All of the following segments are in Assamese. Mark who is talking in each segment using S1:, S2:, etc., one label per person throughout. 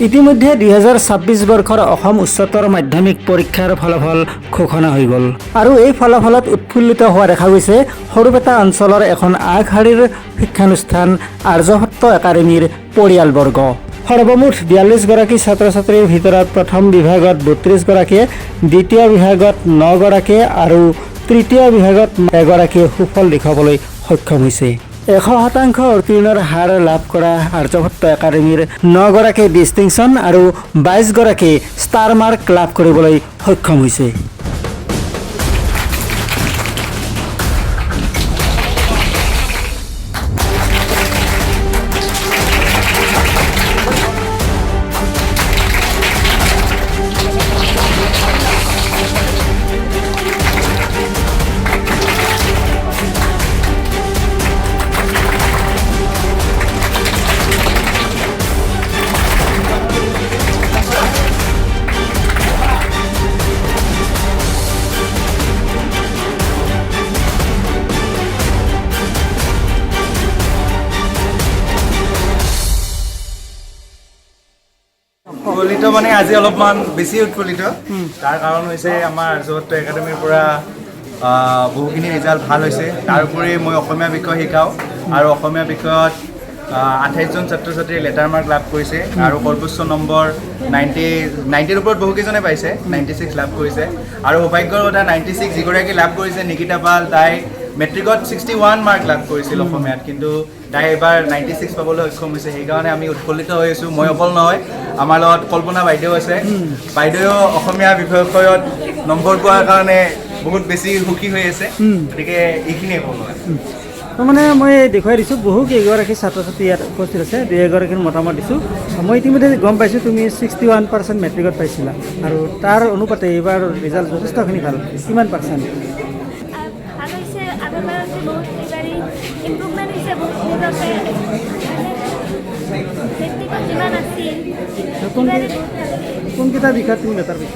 S1: ইতিমধ্যে 2026 বৰ্ষৰ অসম উচ্চতৰ মাধ্যমিক পৰীক্ষাৰ ফলাফল ঘোষণা হৈ গ'ল আৰু এই ফলাফলত উৎফুল্লিত হোৱা দেখা গৈছে সৰুপেটা অঞ্চলৰ এখন আগশাৰীৰ শিক্ষানুষ্ঠান আৰ্যভট্ট একাডেমীৰ পৰিয়ালবৰ্গ। সৰ্বমুঠ 42 গৰাকী ছাত্ৰ ছাত্ৰীৰ ভিতৰত প্ৰথম বিভাগত 32 গৰাকীয়ে, দ্বিতীয় বিভাগত 9 গৰাকীয়ে আৰু তৃতীয় বিভাগত এগৰাকীয়ে সুফল দেখুৱাবলৈ সক্ষম হৈছে। 100% উত্তীৰ্ণৰ হাৰ লাভ কৰা আৰ্যভট্ট একাডেমীৰ 9 গৰাকী ডিষ্টিংশ্যন আৰু 22 গৰাকী ষ্টাৰ মাৰ্ক লাভ কৰিবলৈ সক্ষম হৈছে।
S2: উৎফুল্লিত মানে আজি অলপমান বেছি উৎফুল্লিত। তাৰ কাৰণ হৈছে আমাৰ আৰ্যভট্ট একাডেমীৰ পৰা বহুখিনি ৰিজাল্ট ভাল হৈছে। তাৰোপৰি মই অসমীয়া বিষয় শিকাওঁ আৰু অসমীয়া বিষয়ত 28 জন ছাত্ৰ ছাত্ৰীয়ে লেটাৰ মাৰ্ক লাভ কৰিছে আৰু সৰ্বোচ্চ নম্বৰ 90ৰ ওপৰত বহুকেইজনে পাইছে, 96 লাভ কৰিছে। আৰু সৌভাগ্যৰ কথা 96 যিগৰাকী লাভ কৰিছে নিকিতা পাল, তাই মেট্ৰিকত 61 মাৰ্ক লাভ কৰিছিল অসমীয়াত, কিন্তু তাই এবাৰ 96 পাবলৈ সক্ষম হৈছে। সেইকাৰণে আমি উৎফুল্লিত হৈ আছোঁ। মই অকল নহয়, আমাৰ লগত কল্পনা বাইদেউ আছে। বাইদেউ অসমীয়া বিষয়ত নম্বৰ পোৱাৰ কাৰণে বহুত বেছি সুখী হৈ আছে। গতিকে এইখিনিয়ে ক'ব লাগে।
S1: মানে মই দেখুৱাই দিছোঁ বহু কেইগৰাকী ছাত্ৰ ছাত্ৰী ইয়াত উপস্থিত আছে, দুই এগৰাকীৰ মতামত দিছোঁ। মই ইতিমধ্যে গম পাইছোঁ তুমি 61% মেট্ৰিকত পাইছিলা আৰু তাৰ অনুপাতে এইবাৰ ৰিজাল্ট যথেষ্টখিনি ভাল। কিমান পাৰ্চেণ্ট? কোনকেইটা বিষয়ত তুমি লেটাৰ পাইছা?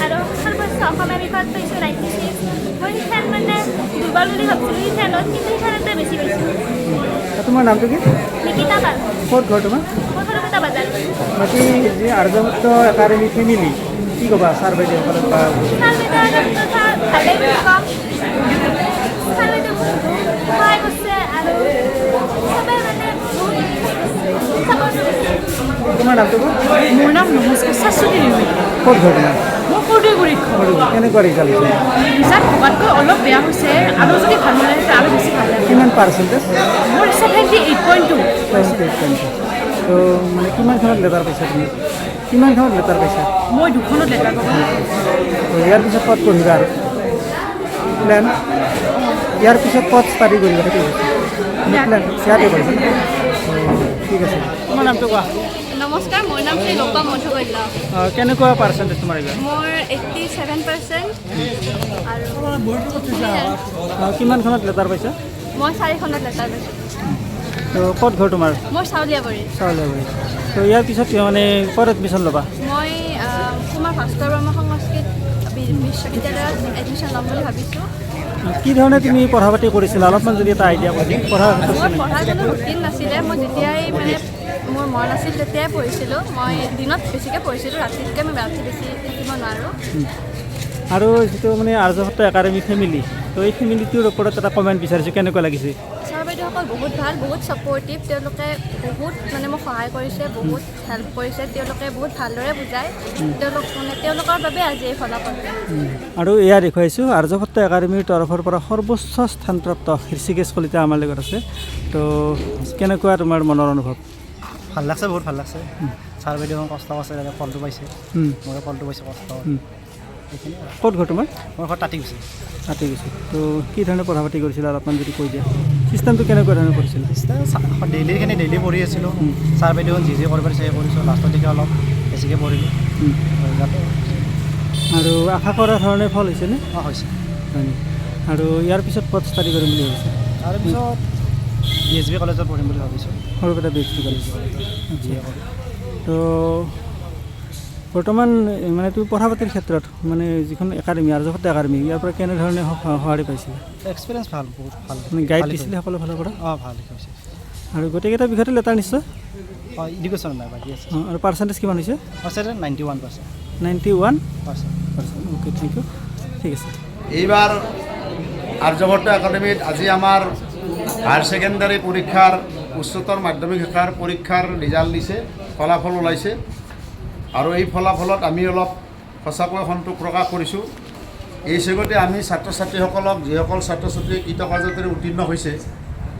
S3: আৰু সৰ্বোচ্চ অসমীয়া বিষয়ত পাইছোঁ 96। মই সিখান মানে দুৰ্বল বুলি ভাবিছিলোঁ সিখানত, কিন্তু সিখানতে বেছি পাইছোঁ।
S1: তোমাৰ নামটো কি?
S3: নিকিতা পাল।
S1: ক'ত ঘৰ তোমাৰ?
S3: মই সৰুপেটা বাজাৰ।
S1: বাকী যি আৰ্যভট্ট একাডেমী ফেমিলি কি ক'বা ছাৰ বাইদেউসকলক বা
S3: ছাৰ বাইদেউসকলক ভালেই বুলি ক'ম। ছাৰ বাইদেউ বহুত সহায় কৰিছে আৰু চবে মানে বহুত চাপৰ্ট কৰিছে।
S1: তোমাৰ নামটো ক'ত?
S4: মোৰ নাম নমস্কাৰ শাশ্বতী দেৱী।
S1: ক'ত ঘৰ তোমাৰ?
S4: মই সৰুগুৰিত
S1: কেনেকুৱা ৰিজাল্ট হৈছে?
S4: ৰিজাল্ট ভবাতকৈ অলপ বেয়া হৈছে, আৰু যদি ভাল হ'লে আৰু বেছি ভাল লাগে।
S1: কিমান পাৰ্চেণ্টেজ?
S4: মোৰ 78.2।
S1: তো মানে কিমানখনত লেটাৰ পাইছা তুমি? কিমানখনত লেটাৰ পাইছা?
S4: মই দুখনত লেটাৰ পাব।
S1: ইয়াৰ পিছত ক'ত পঢ়িবা আৰু প্লেন? ইয়াৰ পিছত ক'ত ষ্টাডি কৰিবা সেইটো প্লেন? ইয়াতে কৰিবা। ঠিক আছে। তোমাৰ নামটো কোৱা?
S3: নমস্কাৰ, মোৰ নাম শ্ৰী লোপা মধুকল্য।
S1: কেনেকুৱা পাৰ্চেণ্টেজ তোমাৰ এইবাৰ?
S3: মোৰ 87% আৰু
S1: কিমানখনত লেটাৰ পাইছা?
S3: মই 4খনত লেটাৰ পাইছোঁ।
S1: তো ক'ত ঘৰ তোমাৰ?
S3: মোৰ চাউলীয়াবাৰী।
S1: চাউলীয়াবাৰী। তো ইয়াৰ পিছত মানে ক'ত এডমিশ্যন ল'বা?
S3: মই কুমাৰ ভাস্কৰ বৰ্মা সংস্কৃত বিশ্ববিদ্যালয়ত এডমিশ্যন ল'ম বুলি ভাবিছোঁ।
S1: কি ধৰণে তুমি পঢ়া পাতি কৰিছিলা অলপমান যদি এটা আইডিয়া কৰি পঢ়া
S3: মোৰ পঢ়াৰ কোনো ৰুটিন নাছিলে। মই যেতিয়াই মানে মোৰ মন আছিল তেতিয়াই পঢ়িছিলোঁ। মই দিনত বেছিকৈ পঢ়িছিলোঁ, ৰাতিতকৈ মই ৰাতি বেছি থাকিব নোৱাৰোঁ।
S1: আৰু যিটো মানে আৰ্যভট্ট একাডেমী ফেমিলি, তো এই ফেমিলিটোৰ ওপৰত এটা কমেণ্ট বিচাৰিছোঁ, কেনেকুৱা লাগিছে?
S3: ছাৰ বাইদেউসকল বহুত ভাল, বহুত ছাপৰ্টিভ। তেওঁলোকে বহুত মানে মোক সহায় কৰিছে, বহুত হেল্প কৰিছে। তেওঁলোকে বহুত ভালদৰে বুজায়। তেওঁলোকৰ বাবে আজি এই ফলাফল।
S1: আৰু এয়া দেখুৱাইছোঁ আৰ্যভট্ট একাডেমীৰ তৰফৰ পৰা সৰ্বোচ্চ স্থানপ্ৰাপ্ত হৃষিকেশ কলিতা আমাৰ লগত আছে। তো কেনেকুৱা তোমাৰ মনৰ অনুভৱ?
S5: ভাল লাগছে, বহুত ভাল লাগছে। ছাৰ বাইদেউ কষ্ট আছে, ফলটো পাইছে, মই ফলটো পাইছোঁ কষ্ট। এইখিনি
S1: ক'ত ঘৰ তোমাৰ?
S5: মোৰ ঘৰ তাঁতি গৈছে।
S1: তাতে গৈছে। তো কি ধৰণে পঢ়া পাতি কৰিছিলা অলপমান যদি কৈ দিয়া। চিষ্টেমটো কেনেকুৱা ধৰণে কৰিছিলা?
S5: ডেইলিখিনি ডেইলি পঢ়ি আছিলোঁ। ছাৰ বাইদেউ যি কৰিব পাৰিছে কৰিছোঁ। লাষ্টলৈকে অলপ বেছিকৈ পঢ়িলোঁ।
S1: আৰু আশা কৰা ধৰণে ফল হৈছেনে?
S5: অঁ, হৈছে।
S1: হয় নেকি? আৰু ইয়াৰ পিছত ক'ত ষ্টাডি কৰিম বুলি ভাবিছে?
S5: তাৰপিছত BSB কলেজত পঢ়িম বুলি ভাবিছোঁ।
S1: Sarupeta BSB college. তো বৰ্তমান মানে তুমি পঢ়া পাতিৰ ক্ষেত্ৰত মানে যিখন একাডেমি আৰ্যভট্ট একাডেমি ইয়াৰ পৰা কেনেধৰণে সঁহাৰি পাইছিলে?
S5: এক্সপিৰিয়েঞ্চ ভাল, বহুত ভাল।
S1: মানে গাইড দিছিলে সকলো ফালৰ পৰা?
S5: অঁ, ভাল হৈছে।
S1: আৰু গোটেইকেইটা বিষয়তে লেটাৰ নিশ্চয়?
S5: এডুকেশ্যন নাই বাকী আছে
S1: আৰু পাৰ্চেণ্টেজ কিমান হৈছে?
S5: পাৰ্চেণ্টেজ 91%।
S1: 91%। Okay, thank you. ঠিক আছে।
S6: এইবাৰ আৰ্যভট্ট একাডেমিত আজি আমাৰ হায়াৰ ছেকেণ্ডাৰী পৰীক্ষাৰ উচ্চতৰ মাধ্যমিক শিক্ষাৰ পৰীক্ষাৰ ৰিজাল্ট দিছে, ফলাফল ওলাইছে। আৰু এই ফলাফলত আমি অলপ সঁচাকৈ সন্তোষ প্ৰকাশ কৰিছোঁ। এই চেগতে আমি ছাত্ৰ ছাত্ৰীসকলক, যিসকল ছাত্ৰ ছাত্ৰী কৃতকাৰ্যতাৰে উত্তীৰ্ণ হৈছে,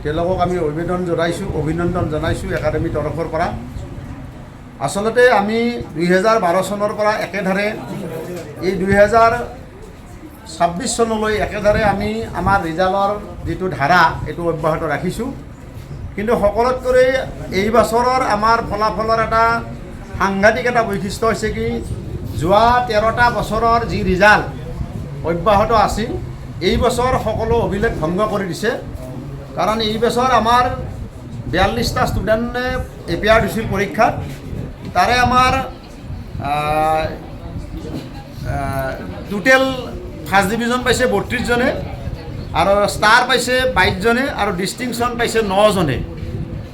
S6: তেওঁলোকক আমি অভিনন্দন জনাইছোঁ একাডেমীৰ তৰফৰ পৰা। আচলতে আমি 2012 চনৰ পৰা একেধাৰে এই 2026 চনলৈ একেধাৰে আমি আমাৰ ৰিজাল্টৰ যিটো ধাৰা এইটো অব্যাহত ৰাখিছোঁ। কিন্তু সকলোতকৈ এই বছৰৰ আমাৰ ফলাফলৰ এটা সাংঘাতিক এটা বৈশিষ্ট্য হৈছে কি, যোৱা 13টা বছৰৰ যি ৰিজাল্ট অব্যাহত আছিল, এই বছৰ সকলো অভিলেখ ভংগ কৰি দিছে। কাৰণ এই বছৰ আমাৰ 42টা ষ্টুডেণ্টে এপিয়াৰ দিছিল পৰীক্ষাত। তাৰে আমাৰ টোটেল ফাৰ্ষ্ট ডিভিজন পাইছে 32 জনে, আৰু ষ্টাৰ পাইছে 22 জনে, আৰু ডিষ্টিংশ্যন পাইছে 9 জনে।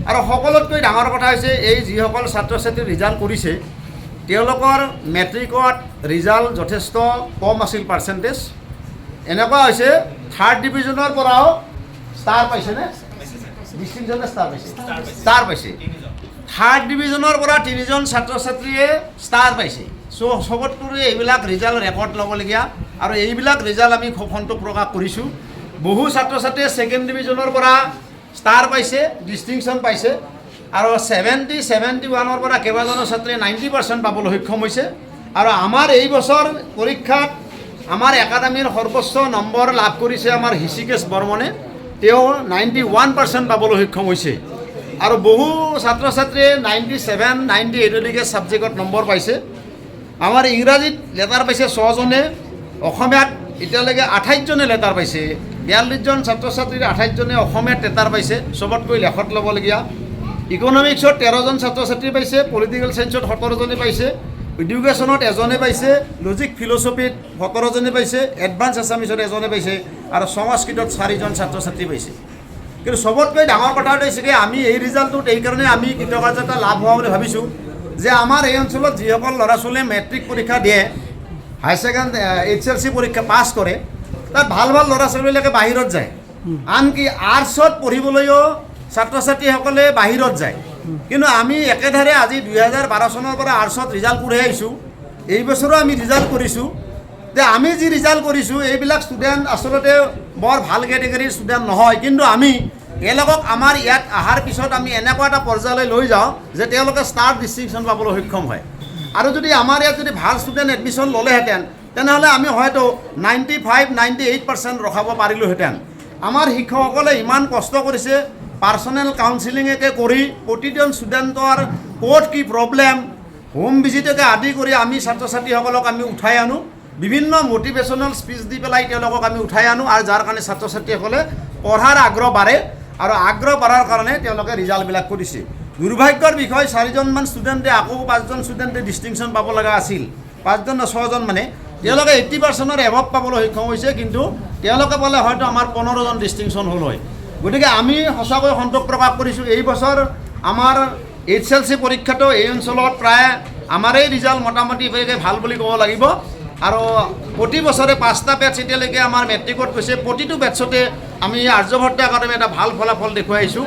S6: আৰু সকলোতকৈ ডাঙৰ কথা হৈছে এই যিসকল ছাত্ৰ ছাত্ৰী ৰিজাল্ট কৰিছে, তেওঁলোকৰ মেট্ৰিকত ৰিজাল্ট যথেষ্ট কম আছিল পাৰ্চেণ্টেজ। এনেকুৱা হৈছে থাৰ্ড ডিভিজনৰ পৰাও ষ্টাৰ পাইছেনে? ডিষ্টিংশ্যনে ষ্টাৰ পাইছে। থাৰ্ড ডিভিজনৰ পৰা 3জন ছাত্ৰ ছাত্ৰীয়ে ষ্টাৰ পাইছে। চ' চবতকৈ এইবিলাক ৰিজাল্ট ৰেকৰ্ড ল'বলগীয়া, আৰু এইবিলাক ৰিজাল্ট আমি খুব সন্তোষ প্ৰকাশ কৰিছোঁ। বহু ছাত্ৰ ছাত্ৰীয়ে ছেকেণ্ড ডিভিজনৰ পৰা ষ্টাৰ পাইছে, ডিষ্টিংশ্যন পাইছে, আৰু 71ৰ পৰা কেইবাজনো ছাত্ৰীয়ে 90% পাবলৈ সক্ষম হৈছে। আৰু আমাৰ এই বছৰ পৰীক্ষাত আমাৰ একাডেমীৰ সৰ্বোচ্চ নম্বৰ লাভ কৰিছে আমাৰ হৃষিকেশ বৰ্মনে। তেওঁ 91% পাবলৈ সক্ষম হৈছে। আৰু বহু ছাত্ৰ ছাত্ৰীয়ে 97, 98লৈকে ছাবজেক্টত নম্বৰ পাইছে। আমাৰ ইংৰাজীত লেটাৰ পাইছে 6 জনে, অসমীয়াত এতিয়ালৈকে 28 জনে লেটাৰ পাইছে। 42 জন ছাত্ৰ ছাত্ৰীৰ 28 জনে অসমীয়াত লেটাৰ পাইছে, চবতকৈ লেখত ল'বলগীয়া। ইকনমিক্সত 13 জন ছাত্ৰ ছাত্ৰী পাইছে, পলিটিকেল ছায়েন্সত 17 জনে পাইছে, এডুকেশ্যনত 1 জনে পাইছে, লজিক ফিলচফিত 17 জনে পাইছে, এডভান্স আছামিছত 1 জনে পাইছে, আৰু সংস্কৃতত 4 জন ছাত্ৰ ছাত্ৰী পাইছে। কিন্তু চবতকৈ ডাঙৰ কথা হৈছে কি, আমি এই ৰিজাল্টটোত এইকাৰণে আমি কৃতকাৰ্যতা লাভ হোৱা বুলি ভাবিছোঁ যে আমাৰ এই অঞ্চলত যিসকল ল'ৰা ছোৱালীয়ে মেট্ৰিক পৰীক্ষা দিয়ে, হায়াৰ ছেকেণ্ডাৰী HSLC পৰীক্ষা পাছ কৰে, তাত ভাল ভাল ল'ৰা ছোৱালীবিলাকে বাহিৰত যায়। আনকি আৰ্টছত পঢ়িবলৈও ছাত্ৰ ছাত্ৰীসকলে বাহিৰত যায়। কিন্তু আমি একেধাৰে আজি 2012 চনৰ পৰা আৰ্টছত ৰিজাল্ট কৰি আহিছোঁ। এই বছৰো আমি ৰিজাল্ট কৰিছোঁ। যে আমি যি ৰিজাল্ট কৰিছোঁ, এইবিলাক ষ্টুডেণ্ট আচলতে বৰ ভাল কেটেগৰীৰ ষ্টুডেণ্ট নহয়, কিন্তু আমি এওঁলোকক আমাৰ ইয়াত অহাৰ পিছত আমি এনেকুৱা এটা পৰ্যায়লৈ লৈ যাওঁ যে তেওঁলোকে ষ্টাৰ ডিষ্টিংশ্যন পাবলৈ সক্ষম হয়। আৰু যদি আমাৰ ইয়াত যদি ভাল ষ্টুডেণ্ট এডমিশ্যন ল'লেহেঁতেন, তেনেহ'লে আমি হয়তো 95, 98% ৰখাব পাৰিলোহেঁতেন। আমাৰ শিক্ষকসকলে ইমান কষ্ট কৰিছে, পাৰ্চনেল কাউন্সিলিঙকে কৰি প্ৰতিজন ষ্টুডেণ্টৰ ক'ত কি প্ৰব্লেম, হোম ভিজিটকে আদি কৰি আমি ছাত্ৰ ছাত্ৰীসকলক আমি উঠাই আনো, বিভিন্ন মটিভেশ্যনেল স্পীচ দি পেলাই তেওঁলোকক আমি উঠাই আনো, আৰু যাৰ কাৰণে ছাত্ৰ ছাত্ৰীসকলে পঢ়াৰ আগ্ৰহ বাঢ়ে, আৰু আগ্ৰহ বাঢ়াৰ কাৰণে তেওঁলোকে ৰিজাল্টবিলাক কৰিছে। দুৰ্ভাগ্যৰ বিষয়, 4জনমান ষ্টুডেণ্টে আকৌ 5জন ষ্টুডেণ্টে ডিষ্টিংশ্যন পাব লগা আছিল, 5জন নে 6জন মানে, তেওঁলোকে 80%ৰ এভৱ পাবলৈ সক্ষম হৈছে, কিন্তু তেওঁলোকে পালে হয়তো আমাৰ 15জন ডিষ্টিংশ্যন হ'ল হয়। গতিকে আমি সঁচাকৈ সন্তোষ প্ৰকাশ কৰিছোঁ। এই বছৰ আমাৰ HSLC পৰীক্ষাটো এই অঞ্চলত প্ৰায় আমাৰেই ৰিজাল্ট মোটামুটি ভাল বুলি ক'ব লাগিব। আৰু প্ৰতি বছৰে 5টা বেটছ এতিয়ালৈকে আমাৰ মেট্ৰিকত গৈছে। প্ৰতিটো বেটছতে আমি আৰ্যভট্ট একাডেমি এটা ভাল ফলাফল দেখুৱাই আহিছোঁ।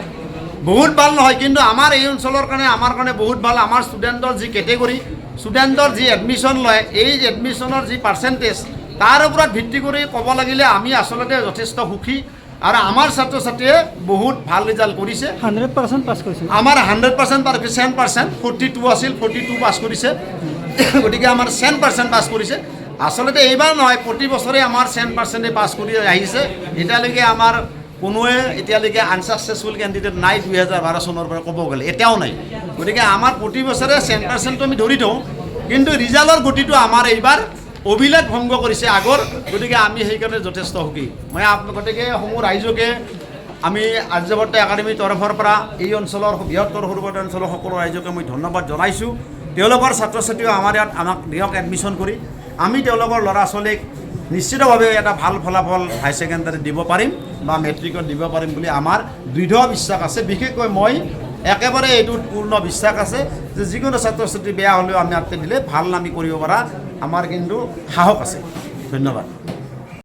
S6: বহুত ভাল নহয়, কিন্তু আমাৰ এই অঞ্চলৰ কাৰণে আমাৰ কাৰণে বহুত ভাল। আমাৰ ষ্টুডেণ্টৰ যি কেটেগৰী, ষ্টুডেণ্টৰ যি এডমিশ্যন লয়, এই এডমিশ্যনৰ যি পাৰ্চেণ্টেজ, তাৰ ওপৰত ভিত্তি কৰি ক'ব লাগিলে আমি আচলতে যথেষ্ট সুখী। আৰু আমাৰ ছাত্ৰ ছাত্ৰীয়ে বহুত ভাল ৰিজাল্ট কৰিছে।
S1: 100% পাছ কৰিছে।
S6: আমাৰ 100% 100%, 42 আছিল, 42 পাছ কৰিছে। গতিকে আমাৰ 100% পাছ কৰিছে। আচলতে এইবাৰ নহয়, প্ৰতি বছৰে আমাৰ 100% পাছ কৰি আহিছে। এতিয়ালৈকে আমাৰ কোনোৱে এতিয়ালৈকে আনচাকচেছফুল কেণ্ডিডেট নাই 2012 চনৰ পৰা ক'ব গ'লে, এতিয়াও নাই। গতিকে আমাৰ প্ৰতি বছৰে 100%টো আমি ধৰি থওঁ, কিন্তু ৰিজাল্টৰ গতিটো আমাৰ এইবাৰ অভিলেখ ভংগ কৰিছে আগৰ। গতিকে আমি সেইকাৰণে যথেষ্ট সুখী। মই গতিকে সমূহ ৰাইজকে আমি আৰ্যভট্ট একাডেমীৰ তৰফৰ পৰা এই অঞ্চলৰ বৃহত্তৰ সৰুবদ অঞ্চলৰ সকলো ৰাইজকে মই ধন্যবাদ জনাইছোঁ। তেওঁলোকৰ ছাত্ৰ ছাত্ৰীও আমাৰ ইয়াত আমাক দিয়ক এডমিশ্যন কৰি আমি তেওঁলোকৰ ল'ৰা ছোৱালীক নিশ্চিতভাৱে এটা ভাল ফলাফল হাই ছেকেণ্ডাৰীত দিব পাৰিম বা মেট্ৰিকত দিব পাৰিম বুলি আমাৰ দৃঢ় বিশ্বাস আছে। বিশেষকৈ মই একেবাৰে এইটোত পূৰ্ণ বিশ্বাস আছে যে যিকোনো ছাত্ৰ ছাত্ৰী বেয়া হ'লেও আমি ইয়াতে দিলে ভাল আমি কৰিব পৰা আমাৰ কিন্তু সাহস আছে। ধন্যবাদ।